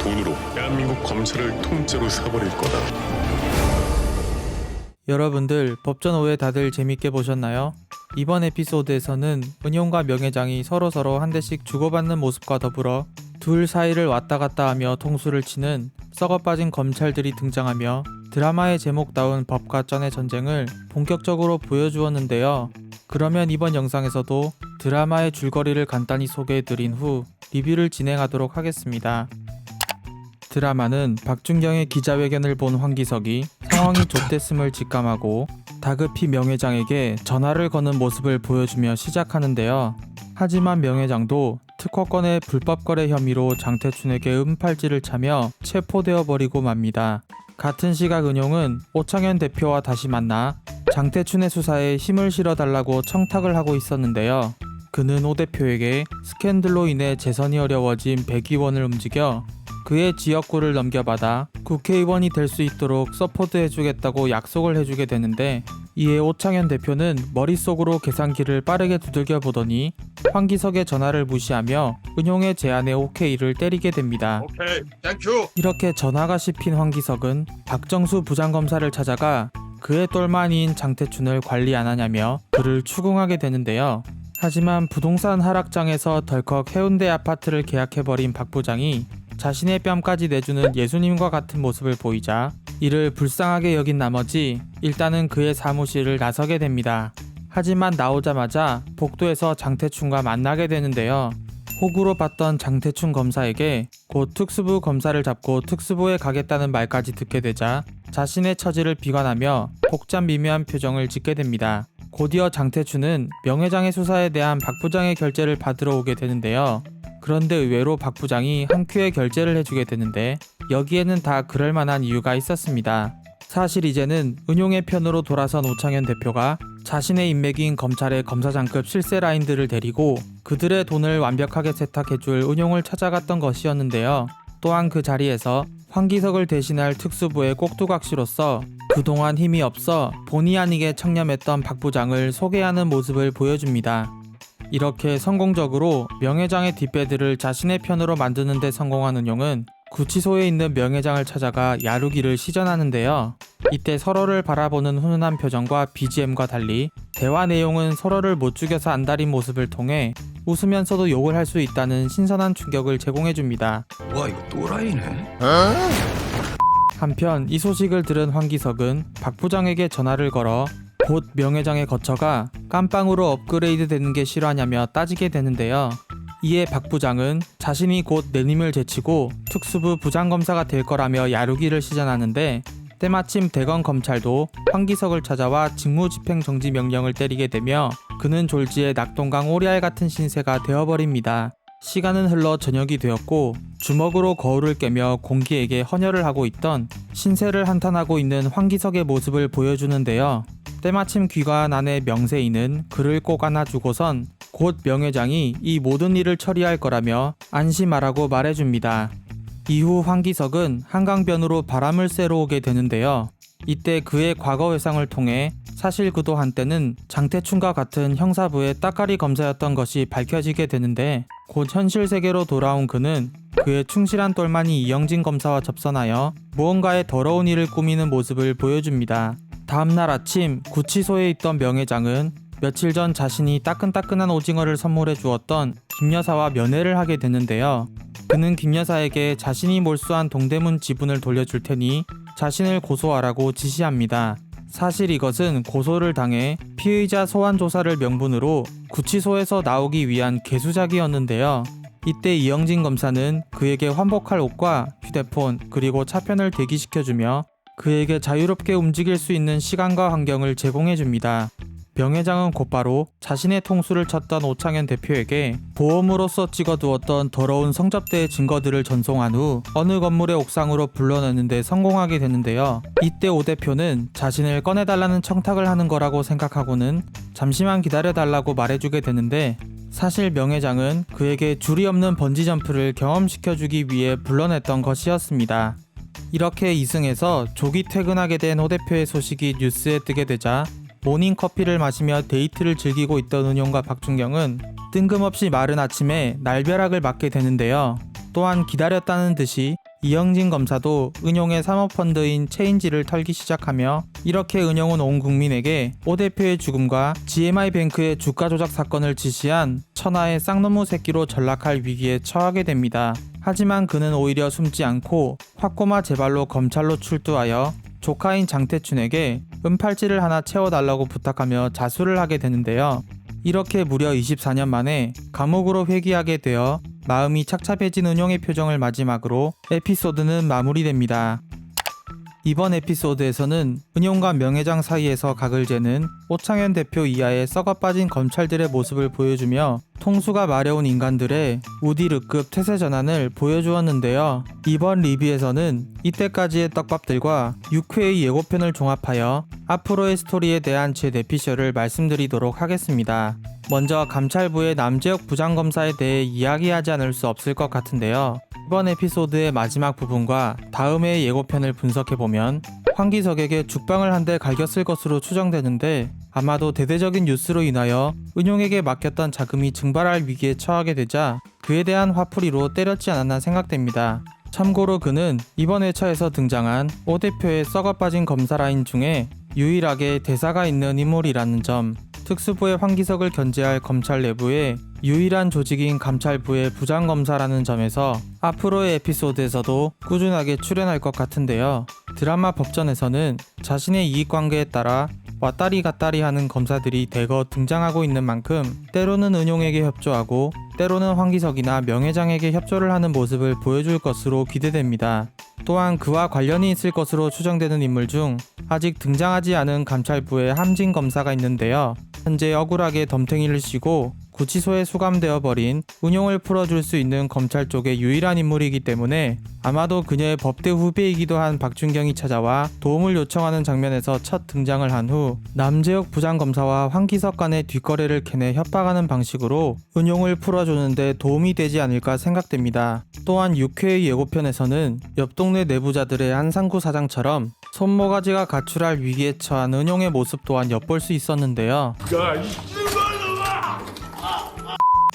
돈으로 대한민국 검찰을 통째로 사버릴 거다. 여러분들 법전 오해 다들 재밌게 보셨나요? 이번 에피소드에서는 은용과 명예장이 서로서로 한 대씩 주고받는 모습과 더불어 둘 사이를 왔다 갔다 하며 통수를 치는 썩어빠진 검찰들이 등장하며 드라마의 제목다운 법과 쩐의 전쟁을 본격적으로 보여주었는데요. 그러면 이번 영상에서도 드라마의 줄거리를 간단히 소개해드린 후 리뷰를 진행하도록 하겠습니다. 드라마는 박준경의 기자회견을 본 황기석이 상황이 좆됐음을 직감하고 다급히 명예장에게 전화를 거는 모습을 보여주며 시작하는데요. 하지만 명예장도 특허권의 불법 거래 혐의로 장태춘에게 은팔찌를 차며 체포되어 버리고 맙니다. 같은 시각 은용은 오창현 대표와 다시 만나 장태춘의 수사에 힘을 실어달라고 청탁을 하고 있었는데요. 그는 오 대표에게 스캔들로 인해 재선이 어려워진 100의원을 움직여 그의 지역구를 넘겨받아 국회의원이 될 수 있도록 서포트해주겠다고 약속을 해주게 되는데, 이에 오창현 대표는 머릿속으로 계산기를 빠르게 두들겨 보더니 황기석의 전화를 무시하며 은용의 제안에 오케이를 때리게 됩니다. 오케이, 땡큐. 이렇게 전화가 씹힌 황기석은 박정수 부장검사를 찾아가 그의 똘마니인 장태춘을 관리 안 하냐며 그를 추궁하게 되는데요. 하지만 부동산 하락장에서 덜컥 해운대 아파트를 계약해버린 박 부장이 자신의 뺨까지 내주는 예수님과 같은 모습을 보이자 이를 불쌍하게 여긴 나머지 일단은 그의 사무실을 나서게 됩니다. 하지만 나오자마자 복도에서 장태춘과 만나게 되는데요. 호구로 봤던 장태춘 검사에게 곧 특수부 검사를 잡고 특수부에 가겠다는 말까지 듣게 되자 자신의 처지를 비관하며 복잡 미묘한 표정을 짓게 됩니다. 곧이어 장태춘은 명예장의 수사에 대한 박 부장의 결재를 받으러 오게 되는데요. 그런데 의외로 박 부장이 한 큐에 결재를 해주게 되는데 여기에는 다 그럴만한 이유가 있었습니다. 사실 이제는 은용의 편으로 돌아선 오창현 대표가 자신의 인맥인 검찰의 검사장급 실세 라인들을 데리고 그들의 돈을 완벽하게 세탁해줄 은용을 찾아갔던 것이었는데요. 또한 그 자리에서 황기석을 대신할 특수부의 꼭두각시로서 그동안 힘이 없어 본의 아니게 청렴했던 박 부장을 소개하는 모습을 보여줍니다. 이렇게 성공적으로 명예장의 뒷배들을 자신의 편으로 만드는 데 성공한 은용은 구치소에 있는 명예장을 찾아가 야루기를 시전하는데요. 이때 서로를 바라보는 훈훈한 표정과 BGM과 달리 대화 내용은 서로를 못 죽여서 안달인 모습을 통해 웃으면서도 욕을 할 수 있다는 신선한 충격을 제공해줍니다. 와, 이거 또라이네. 한편 이 소식을 들은 황기석은 박 부장에게 전화를 걸어 곧 명예장에 거쳐가 깜빵으로 업그레이드 되는 게 실화냐며 따지게 되는데요. 이에 박 부장은 자신이 곧 내님을 제치고 특수부 부장검사가 될 거라며 야루기를 시전하는데, 때마침 대검 검찰도 황기석을 찾아와 직무집행정지 명령을 때리게 되며 그는 졸지에 낙동강 오리알 같은 신세가 되어버립니다. 시간은 흘러 저녁이 되었고 주먹으로 거울을 깨며 공기에게 헌혈을 하고 있던 신세를 한탄하고 있는 황기석의 모습을 보여주는데요. 때마침 귀가한 아내 명세이는 그를 꼭 안아주고선 곧 명예장이 이 모든 일을 처리할 거라며 안심하라고 말해줍니다. 이후 황기석은 한강변으로 바람을 쐬러 오게 되는데요. 이때 그의 과거 회상을 통해 사실 그도 한때는 장태춘과 같은 형사부의 따까리 검사였던 것이 밝혀지게 되는데, 곧 현실 세계로 돌아온 그는 그의 충실한 똘마니 이영진 검사와 접선하여 무언가의 더러운 일을 꾸미는 모습을 보여줍니다. 다음날 아침 구치소에 있던 명예장은 며칠 전 자신이 따끈따끈한 오징어를 선물해 주었던 김여사와 면회를 하게 되는데요. 그는 김여사에게 자신이 몰수한 동대문 지분을 돌려줄 테니 자신을 고소하라고 지시합니다. 사실 이것은 고소를 당해 피의자 소환 조사를 명분으로 구치소에서 나오기 위한 개수작이었는데요. 이때 이영진 검사는 그에게 환복할 옷과 휴대폰 그리고 차편을 대기시켜주며 그에게 자유롭게 움직일 수 있는 시간과 환경을 제공해줍니다. 명예장은 곧바로 자신의 통수를 쳤던 오창현 대표에게 보험으로서 찍어두었던 더러운 성접대의 증거들을 전송한 후 어느 건물의 옥상으로 불러내는 데 성공하게 되는데요. 이때 오 대표는 자신을 꺼내달라는 청탁을 하는 거라고 생각하고는 잠시만 기다려달라고 말해주게 되는데, 사실 명예장은 그에게 줄이 없는 번지점프를 경험시켜주기 위해 불러냈던 것이었습니다. 이렇게 이승에서 조기 퇴근하게 된 오 대표의 소식이 뉴스에 뜨게 되자 모닝커피를 마시며 데이트를 즐기고 있던 은용과 박준경은 뜬금없이 마른 아침에 날벼락을 맞게 되는데요. 또한 기다렸다는 듯이 이영진 검사도 은용의 사모펀드인 체인지를 털기 시작하며 이렇게 은용은 온 국민에게 오 대표의 죽음과 GMI뱅크의 주가 조작 사건을 지시한 천하의 쌍놈의 새끼로 전락할 위기에 처하게 됩니다. 하지만 그는 오히려 숨지 않고 화꼬마 제발로 검찰로 출두하여 조카인 장태춘에게 은팔찌를 하나 채워달라고 부탁하며 자수를 하게 되는데요. 이렇게 무려 24년 만에 감옥으로 회귀하게 되어 마음이 착잡해진 은용의 표정을 마지막으로 에피소드는 마무리됩니다. 이번 에피소드에서는 은용과 명예장 사이에서 각을 재는 오창현 대표 이하의 썩어빠진 검찰들의 모습을 보여주며 통수가 마려운 인간들의 우디르급 태세 전환을 보여주었는데요. 이번 리뷰에서는 이때까지의 떡밥들과 6회의 예고편을 종합하여 앞으로의 스토리에 대한 제 내피셜을 말씀드리도록 하겠습니다. 먼저 감찰부의 남재혁 부장검사에 대해 이야기하지 않을 수 없을 것 같은데요. 이번 에피소드의 마지막 부분과 다음의 예고편을 분석해보면 황기석에게 죽방을 한 대 갈겼을 것으로 추정되는데 아마도 대대적인 뉴스로 인하여 은용에게 맡겼던 자금이 증발할 위기에 처하게 되자 그에 대한 화풀이로 때렸지 않았나 생각됩니다. 참고로 그는 이번 회차에서 등장한 오 대표의 썩어빠진 검사 라인 중에 유일하게 대사가 있는 인물이라는 점, 특수부의 황기석을 견제할 검찰 내부의 유일한 조직인 감찰부의 부장검사라는 점에서 앞으로의 에피소드에서도 꾸준하게 출연할 것 같은데요. 드라마 법전에서는 자신의 이익관계에 따라 왔다리 갔다리 하는 검사들이 대거 등장하고 있는 만큼 때로는 은용에게 협조하고 때로는 황기석이나 명예장에게 협조를 하는 모습을 보여줄 것으로 기대됩니다. 또한 그와 관련이 있을 것으로 추정되는 인물 중 아직 등장하지 않은 감찰부의 함진 검사가 있는데요. 현재 억울하게 덤탱이를 씌고 구치소에 수감되어 버린 은용을 풀어줄 수 있는 검찰 쪽의 유일한 인물이기 때문에 아마도 그녀의 법대 후배이기도 한 박준경이 찾아와 도움을 요청하는 장면에서 첫 등장을 한 후 남재혁 부장검사와 황기석 간의 뒷거래를 캐내 협박하는 방식으로 은용을 풀어주는데 도움이 되지 않을까 생각됩니다. 또한 6회의 예고편에서는 옆 동네 내부자들의 한상구 사장처럼 손모가지가 가출할 위기에 처한 은용의 모습 또한 엿볼 수 있었는데요.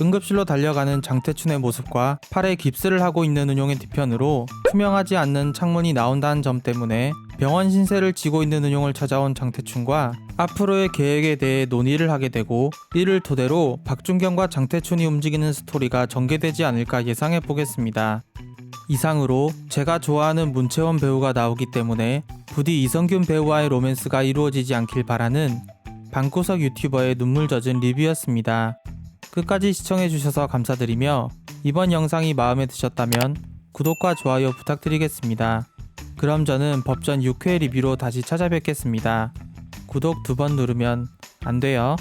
응급실로 달려가는 장태춘의 모습과 팔에 깁스를 하고 있는 은용의 뒤편으로 투명하지 않는 창문이 나온다는 점 때문에 병원 신세를 지고 있는 은용을 찾아온 장태춘과 앞으로의 계획에 대해 논의를 하게 되고 이를 토대로 박준경과 장태춘이 움직이는 스토리가 전개되지 않을까 예상해 보겠습니다. 이상으로 제가 좋아하는 문채원 배우가 나오기 때문에 부디 이성균 배우와의 로맨스가 이루어지지 않길 바라는 방구석 유튜버의 눈물 젖은 리뷰였습니다. 끝까지 시청해주셔서 감사드리며 이번 영상이 마음에 드셨다면 구독과 좋아요 부탁드리겠습니다. 그럼 저는 법전 6회 리뷰로 다시 찾아뵙겠습니다. 구독 2번 누르면 안 돼요.